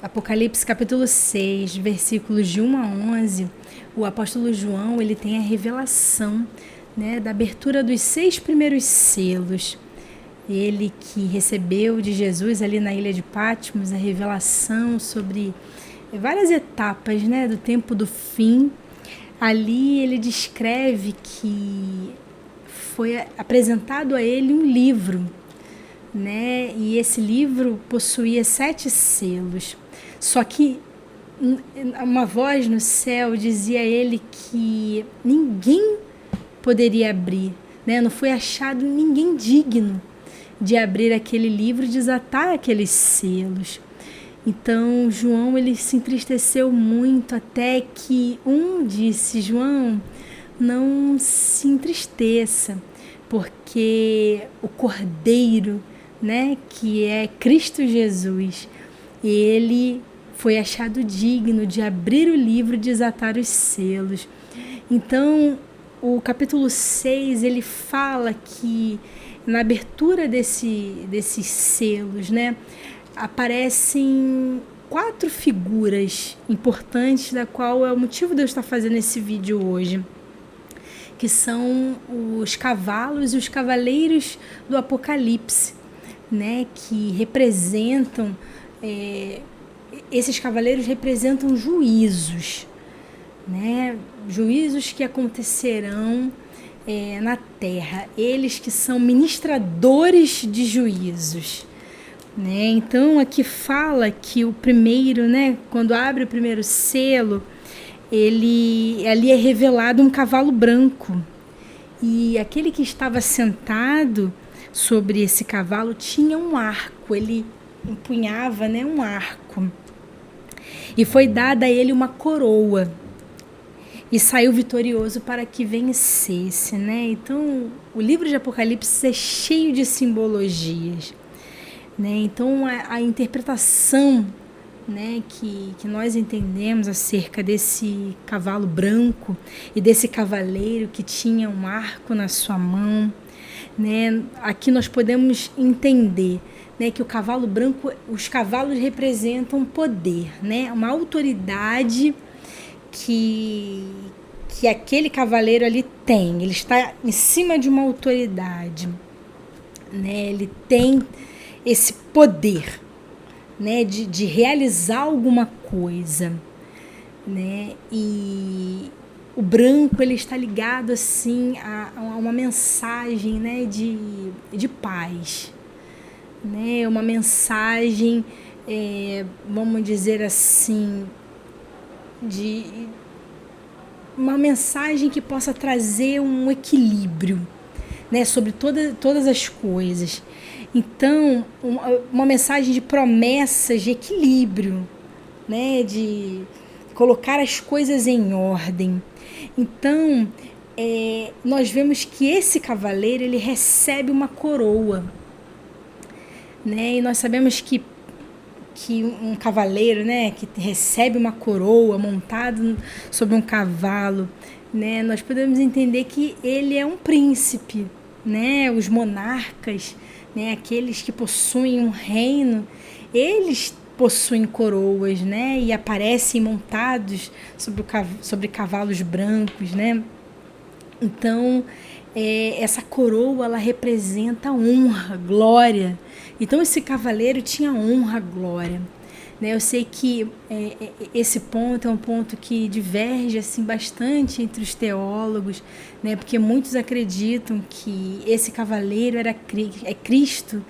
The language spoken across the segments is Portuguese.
Apocalipse capítulo 6, versículos de 1 a 11, o apóstolo João ele tem a revelação, né, da abertura dos 6 primeiros selos. Ele que recebeu de Jesus ali na ilha de Patmos a revelação sobre várias etapas, né, do tempo do fim. Ali ele descreve que foi apresentado a ele um livro, né, e esse livro possuía 7 selos. Só que uma voz no céu dizia a ele que ninguém poderia abrir, né? Não foi achado ninguém digno de abrir aquele livro e desatar aqueles selos. Então João ele se entristeceu muito, até que disse: João, não se entristeça, porque o Cordeiro, né, que é Cristo Jesus, ele foi achado digno de abrir o livro e desatar os selos. Então, o capítulo 6, ele fala que na abertura desses selos, né, aparecem 4 figuras importantes, da qual é o motivo de eu estar fazendo esse vídeo hoje, que são os cavalos e os cavaleiros do Apocalipse, né, que representam, esses cavaleiros representam juízos, né, juízos que acontecerão na terra, eles que são ministradores de juízos, né. Então aqui fala que o primeiro, né, quando abre o primeiro selo, ali é revelado um cavalo branco, e aquele que estava sentado sobre esse cavalo tinha um arco, ele empunhava, né, um arco, e foi dada a ele uma coroa, e saiu vitorioso para que vencesse, né? Então o livro de Apocalipse é cheio de simbologias, né? Então a interpretação, né, que nós entendemos acerca desse cavalo branco e desse cavaleiro que tinha um arco na sua mão, né? Aqui nós podemos entender, né, que o cavalo branco, os cavalos representam poder, né, uma autoridade que aquele cavaleiro ali tem. Ele está em cima de uma autoridade, né? Ele tem esse poder, né, de realizar alguma coisa, né? E o branco ele está ligado assim a uma mensagem, né, de paz, né? Uma mensagem, vamos dizer assim, uma mensagem que possa trazer um equilíbrio, né, sobre todas as coisas. Então, uma mensagem de promessas, de equilíbrio, né, de colocar as coisas em ordem. Então, nós vemos que esse cavaleiro ele recebe uma coroa, né, e nós sabemos que um cavaleiro, né, que recebe uma coroa montado sobre um cavalo, né, nós podemos entender que ele é um príncipe, né, os monarcas, né, aqueles que possuem um reino, eles possuem coroas, né, e aparecem montados sobre cavalos brancos, né. Então essa coroa ela representa honra, glória. Então esse cavaleiro tinha honra, glória, né? Eu sei que esse ponto é um ponto que diverge assim bastante entre os teólogos, né? Porque muitos acreditam que esse cavaleiro é Cristo,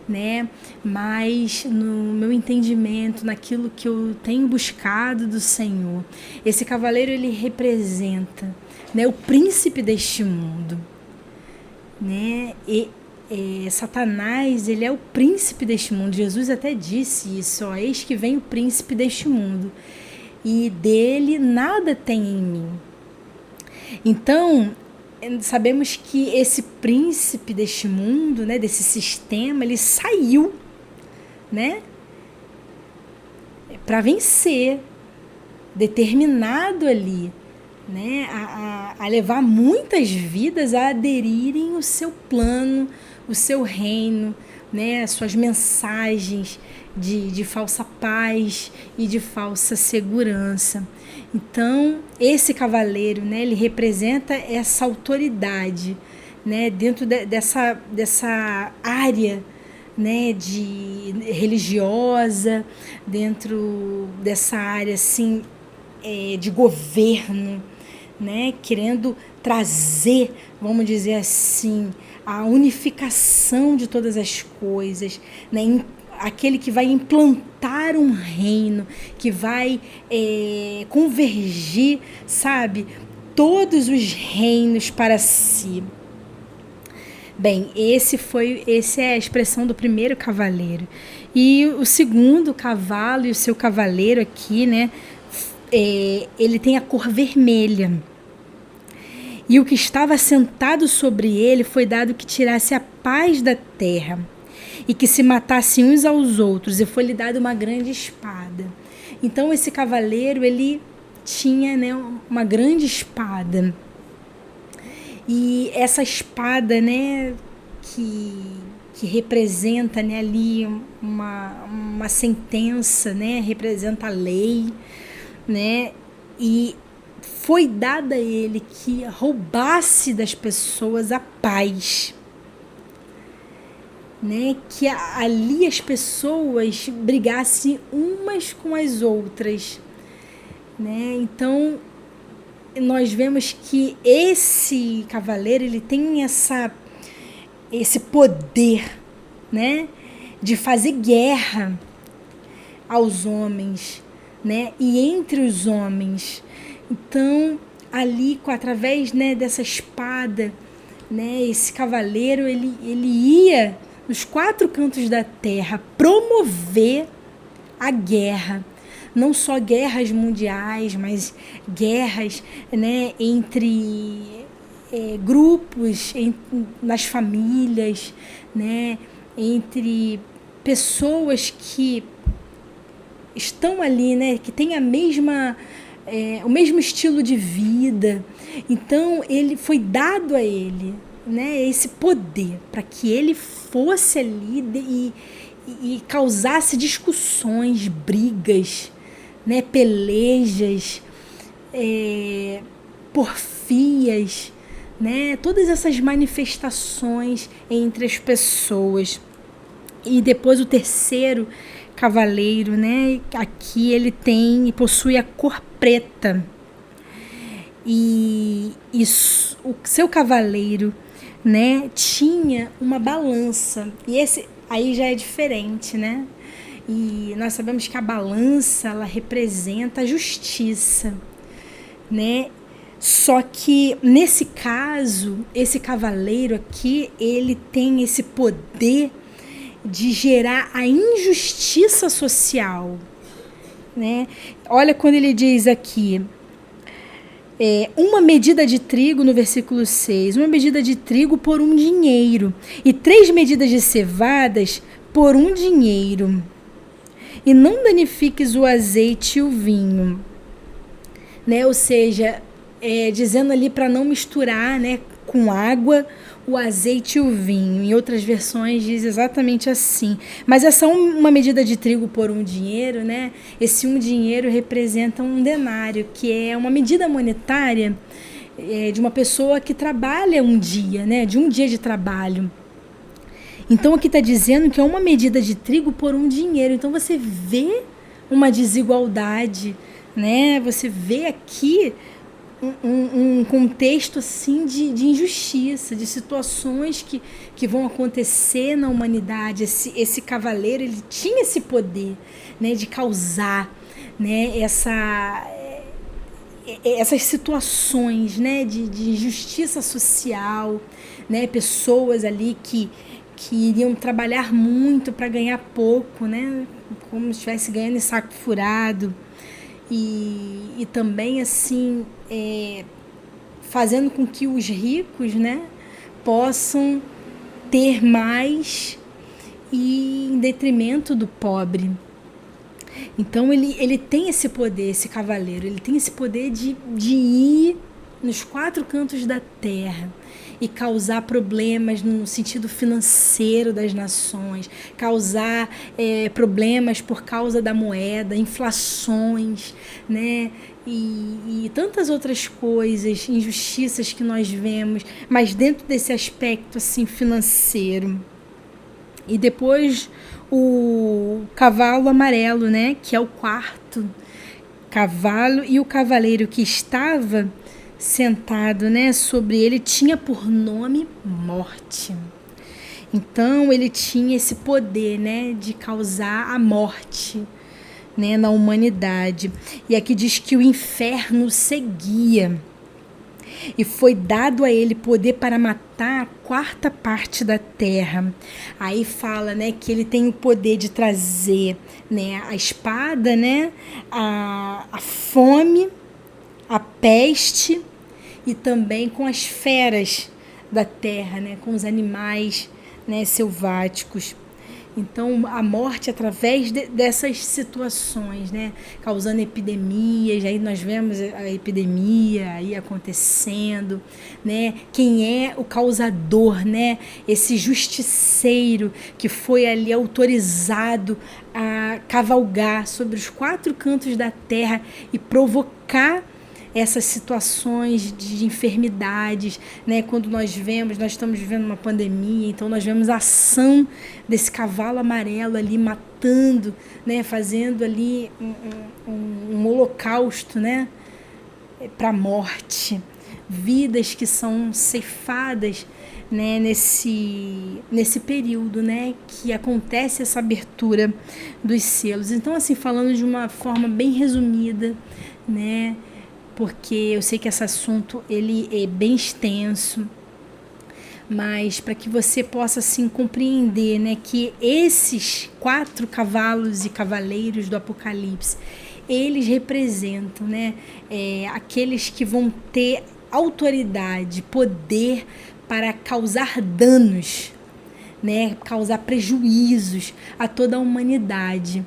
né? Mas no meu entendimento, naquilo que eu tenho buscado do Senhor, esse cavaleiro ele representa, né, o príncipe deste mundo, né? E Satanás ele é o príncipe deste mundo. Jesus até disse isso: ó, eis que vem o príncipe deste mundo e dele nada tem em mim. Então sabemos que esse príncipe deste mundo, né, desse sistema, ele saiu, né, para vencer, determinado ali, né, a levar muitas vidas a aderirem ao seu plano, o seu reino, né, as suas mensagens de falsa paz e de falsa segurança. Então, esse cavaleiro, né, ele representa essa autoridade, né, dentro dessa área, né, de religiosa, dentro dessa área assim, de governo, né, querendo trazer, vamos dizer assim, a unificação de todas as coisas, né, aquele que vai implantar um reino, que vai convergir, sabe, todos os reinos para si. Bem, esse é a expressão do primeiro cavaleiro. E o segundo cavalo e o seu cavaleiro aqui, né, ele tem a cor vermelha. E o que estava sentado sobre ele foi dado que tirasse a paz da terra e que se matassem uns aos outros, e foi-lhe dada uma grande espada. Então esse cavaleiro, ele tinha, né, uma grande espada. E essa espada, né, que representa, né, ali uma sentença, né, representa a lei, né, e foi dada a ele que roubasse das pessoas a paz, né, que ali as pessoas brigassem umas com as outras, né. Então nós vemos que esse cavaleiro, ele tem esse poder, né, de fazer guerra aos homens, né, e entre os homens. Então, ali, através, né, dessa espada, né, esse cavaleiro, ele ia nos 4 cantos da terra promover a guerra. Não só guerras mundiais, mas guerras, né, entre grupos, nas famílias, né, entre pessoas que estão ali, né, que têm o mesmo estilo de vida. Então, ele foi dado a ele, né, esse poder para que ele fosse ali e causasse discussões, brigas, né, pelejas, porfias, né, todas essas manifestações entre as pessoas. E depois o terceiro cavaleiro, né, aqui ele possui a cor preta. E o seu cavaleiro, né, tinha uma balança. E esse aí já é diferente, né? E nós sabemos que a balança, ela representa a justiça, né? Só que, nesse caso, esse cavaleiro aqui, ele tem esse poder de gerar a injustiça social, né? Olha quando ele diz aqui, uma medida de trigo, no versículo 6, uma medida de trigo por 1 dinheiro, e 3 medidas de cevadas por 1 dinheiro. E não danifiques o azeite e o vinho, né? Ou seja, dizendo ali para não misturar, né, com água o azeite e o vinho. Em outras versões diz exatamente assim. Mas essa uma medida de trigo por 1 dinheiro, né? Esse 1 dinheiro representa 1 denário, que é uma medida monetária de uma pessoa que trabalha um dia, né? De um dia de trabalho. Então aqui está dizendo que é uma medida de trigo por 1 dinheiro. Então você vê uma desigualdade, né? Você vê aqui um contexto assim de injustiça, de situações que vão acontecer na humanidade. Esse cavaleiro, ele tinha esse poder, né, de causar, né, essas situações, né, de injustiça social, né, pessoas ali que iriam trabalhar muito para ganhar pouco, né, como se estivesse ganhando em saco furado. E também assim fazendo com que os ricos, né, possam ter mais e em detrimento do pobre. Então ele tem esse poder, esse cavaleiro, ele tem esse poder de ir nos 4 cantos da terra e causar problemas no sentido financeiro das nações, causar problemas por causa da moeda, inflações, né? E tantas outras coisas, injustiças que nós vemos, mas dentro desse aspecto assim financeiro. E depois o cavalo amarelo, né? Que é o 4º cavalo, e o cavaleiro que estava sentado, né, sobre ele tinha por nome Morte. Então ele tinha esse poder, né, de causar a morte, né, na humanidade. E aqui diz que o inferno seguia. E foi dado a ele poder para matar a 4ª parte da terra. Aí fala, né, que ele tem o poder de trazer, né, a espada, né, a fome, a peste, e também com as feras da terra, né, com os animais, né, selváticos. Então, a morte através dessas situações, né, causando epidemias, aí nós vemos a epidemia aí acontecendo, né, quem é o causador, né, esse justiceiro que foi ali autorizado a cavalgar sobre os 4 cantos da terra e provocar essas situações de enfermidades, né? Quando nós estamos vivendo uma pandemia, então nós vemos a ação desse cavalo amarelo ali matando, né? Fazendo ali um holocausto, né? Para a morte, vidas que são ceifadas, né? Nesse período, né? Que acontece essa abertura dos selos. Então, assim, falando de uma forma bem resumida, né? Porque eu sei que esse assunto ele é bem extenso, mas para que você possa assim compreender, né, que esses 4 cavalos e cavaleiros do Apocalipse, eles representam, né, aqueles que vão ter autoridade, poder para causar danos, né, causar prejuízos a toda a humanidade.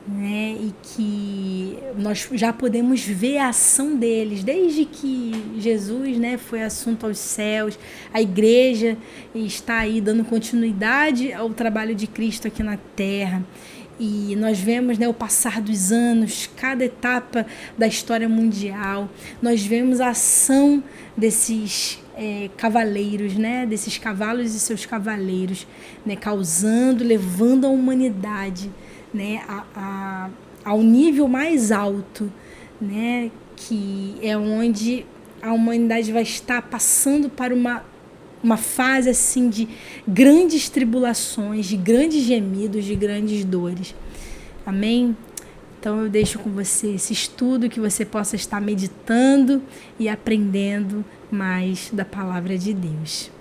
Né, e que nós já podemos ver a ação deles desde que Jesus, né, foi assunto aos céus, a igreja está aí dando continuidade ao trabalho de Cristo aqui na terra, e nós vemos, né, o passar dos anos, cada etapa da história mundial, nós vemos a ação desses cavaleiros, né, desses cavalos e seus cavaleiros, né, causando, levando a humanidade, né, ao nível mais alto, né, que é onde a humanidade vai estar passando para uma fase assim de grandes tribulações, de grandes gemidos, de grandes dores. Amém? Então eu deixo com você esse estudo, que você possa estar meditando e aprendendo mais da palavra de Deus.